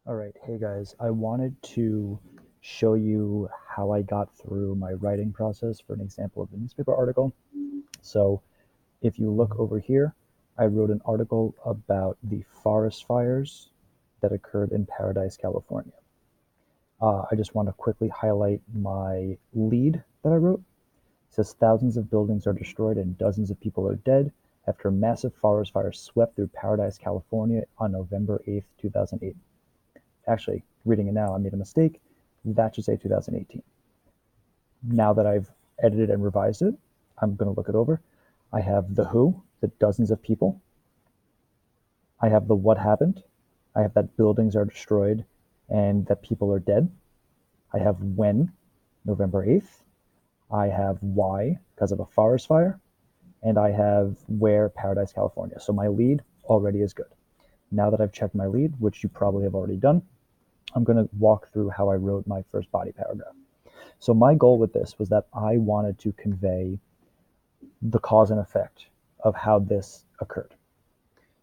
All right, hey guys, I wanted to show you how I got through my writing process for an example of a newspaper article. So if you look over here, I wrote an article about the forest fires that occurred in Paradise, California. I just want to quickly highlight my lead that I wrote. It says thousands of buildings are destroyed and dozens of people are dead after a massive forest fire swept through Paradise, California on November 8th, 2008. Actually, reading it now, I made a mistake. That should say 2018. Now that I've edited and revised it, I'm going to look it over. I have the who, the dozens of people. I have the what happened. I have that buildings are destroyed and that people are dead. I have when, November 8th. I have why, because of a forest fire. And I have where, Paradise, California. So my lead already is good. Now that I've checked my lead, which you probably have already done, I'm going to walk through how I wrote my first body paragraph. So my goal with this was that I wanted to convey the cause and effect of how this occurred.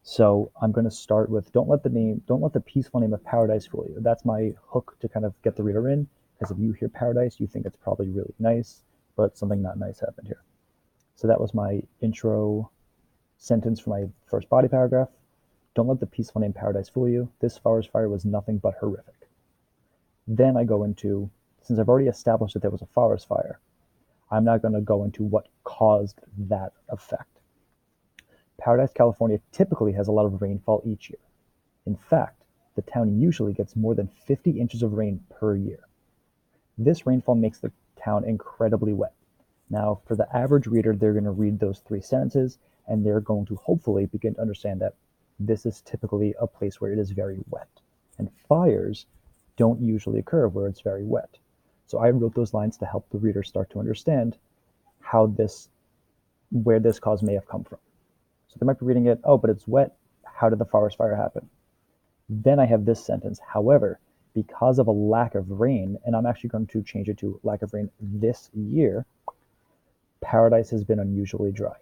So I'm going to start with don't let the peaceful name of Paradise fool you. That's my hook to kind of get the reader in, because if you hear Paradise, you think it's probably really nice, but something not nice happened here. So that was my intro sentence for my first body paragraph. Don't let the peaceful name Paradise fool you. This forest fire was nothing but horrific. Then I go into, since I've already established that there was a forest fire, I'm not going to go into what caused that effect. Paradise, California typically has a lot of rainfall each year. In fact, the town usually gets more than 50 inches of rain per year. This rainfall makes the town incredibly wet. Now, for the average reader, they're going to read those three sentences and they're going to hopefully begin to understand that this is typically a place where it is very wet. And fires don't usually occur where it's very wet. So I wrote those lines to help the reader start to understand where this cause may have come from. So they might be reading it, oh, but it's wet. How did the forest fire happen? Then I have this sentence, however, because of a lack of rain, and I'm actually going to change it to lack of rain this year, Paradise has been unusually dry.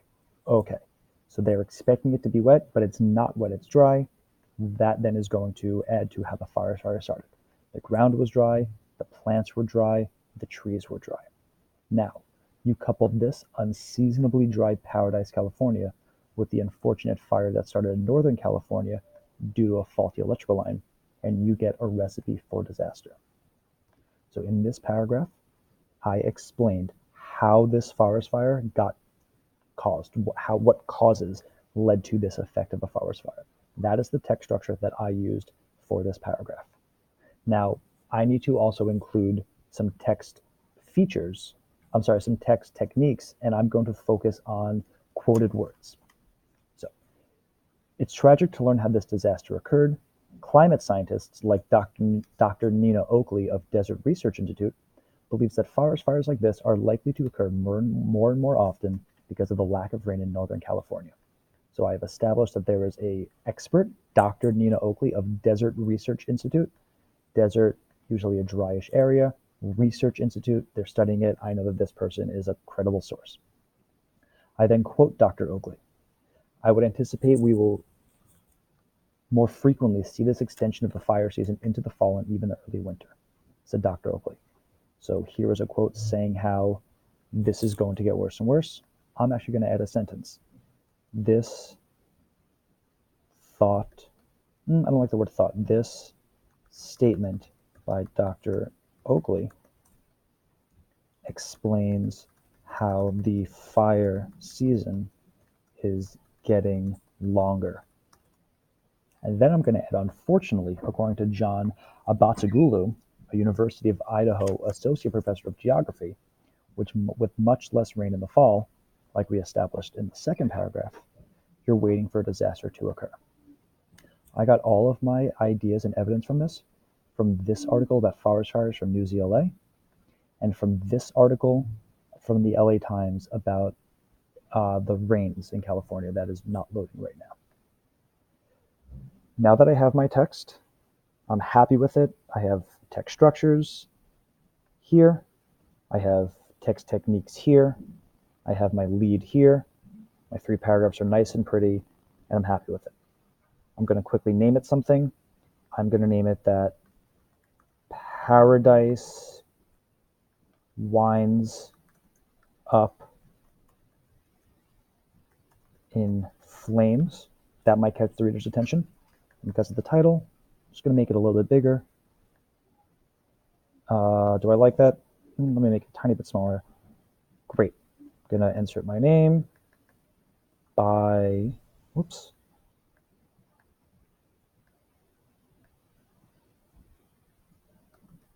Okay, so they're expecting it to be wet, but it's not wet, it's dry. That then is going to add to how the forest fire started. The ground was dry, the plants were dry, the trees were dry. Now, you coupled this unseasonably dry Paradise, California, with the unfortunate fire that started in Northern California due to a faulty electrical line, and you get a recipe for disaster. So in this paragraph, I explained how this forest fire got caused, what causes led to this effect of a forest fire. That is the text structure that I used for this paragraph. Now, I need to also include some text features, some text techniques, and I'm going to focus on quoted words. So, it's tragic to learn how this disaster occurred. Climate scientists like Dr. Nina Oakley of Desert Research Institute believes that forest fires like this are likely to occur more and more often because of the lack of rain in Northern California. So I've established that there is an expert, Dr. Nina Oakley of Desert Research Institute. Desert, usually a dryish area. Research Institute, they're studying it. I know that this person is a credible source. I then quote Dr. Oakley. I would anticipate we will more frequently see this extension of the fire season into the fall and even the early winter, said Dr. Oakley. So here is a quote saying how this is going to get worse and worse. I'm actually going to add a sentence. This thought, I don't like the word thought, this statement by Dr. Oakley explains how the fire season is getting longer. And then I'm going to add, unfortunately, according to John Abatsagulu, a University of Idaho associate professor of geography, which with much less rain in the fall, like we established in the second paragraph, you're waiting for a disaster to occur. I got all of my ideas and evidence from this article about forest fires from News LA, and from this article from the LA Times about the rains in California that is not loading right now. Now that I have my text, I'm happy with it. I have text structures here. I have text techniques here. I have my lead here. My 3 paragraphs are nice and pretty, and I'm happy with it. I'm going to quickly name it something. I'm going to name it that Paradise winds up in flames. That might catch the reader's attention. And because of the title, I'm just going to make it a little bit bigger. Do I like that? Let me make it a tiny bit smaller. Great. I'm going to insert my name by, whoops.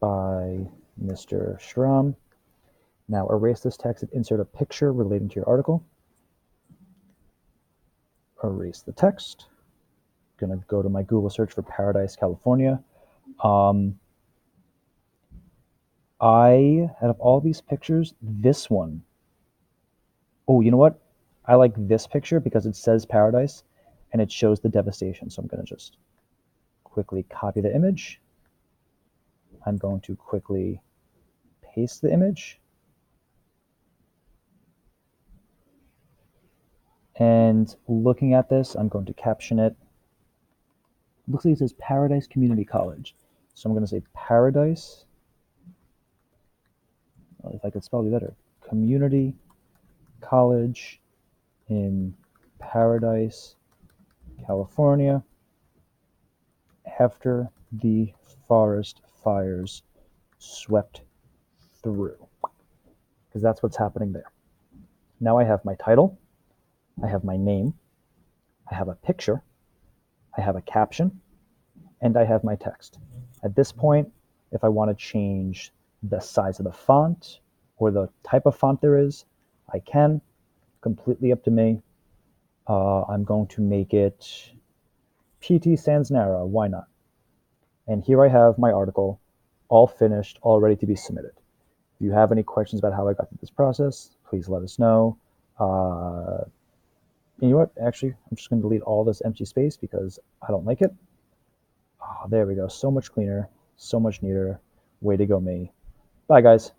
By Mr. Strom. Now erase this text and insert a picture relating to your article. Erase the text. I'm going to go to my Google search for Paradise, California. Out of all these pictures, this one. Oh, you know what? I like this picture because it says Paradise and it shows the devastation. So I'm going to just quickly copy the image. I'm going to quickly paste the image. And looking at this, I'm going to caption it. Looks like it says Paradise Community College. So I'm going to say Paradise. If I could spell it better. Community College in Paradise, California, after the forest fires swept through. Because that's what's happening there. Now I have my title, I have my name, I have a picture, I have a caption, and I have my text. At this point, if I want to change the size of the font or the type of font there is, I can. Completely up to me. I'm going to make it PT Sans Narrow. Why not? And here I have my article, all finished, all ready to be submitted. If you have any questions about how I got through this process, please let us know. You know what? Actually, I'm just going to delete all this empty space because I don't like it. Oh, there we go. So much cleaner, so much neater. Way to go, me. Bye, guys.